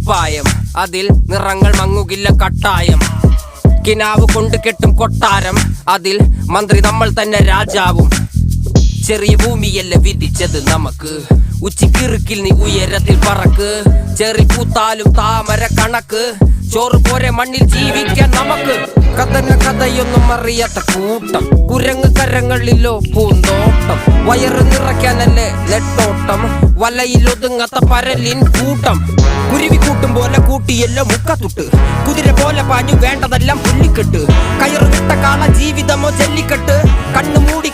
കുപ്പായം, അതിൽ നിറങ്ങൾ മങ്ങുകില്ല കട്ടായം. കിനാവ് കൊണ്ട് കെട്ടും കൊട്ടാരം, അതിൽ മന്ത്രി നമ്മൾ തന്നെ രാജാവും. ചെറിയ ഭൂമിയല്ല വിധിച്ചത് നമുക്ക്, ഉച്ചിക്കിറുക്കിൽ നീ ഉയരത്തിൽ പറക്ക്. ചെറി പൂത്താലും താമര കണക്ക്, ചോറ് പോരെ മണ്ണിൽ ജീവിക്കാൻ നമുക്ക്. കഥന കഥയൊന്നും അറിയാത്ത കൂട്ടം, കുരങ്ങ് കരങ്ങളിലോ പൂന്തോട്ടം. വയറ് നിറയ്ക്കാനല്ലേ നെട്ടോട്ടം, വലയിലൊതുങ്ങാത്ത പരലിൻ കൂട്ടം. കുരുവി കൂട്ടും പോലെ കൂട്ടിയല്ലോ മുക്കത്തുട്ട്, കുതിര പോലെ പാഞ്ഞു വേണ്ടതെല്ലാം പുല്ലിക്കെട്ട്. കയറ് വിട്ട കാള ജീവിതമോ ജല്ലിക്കെട്ട്, കണ്ണു മൂടി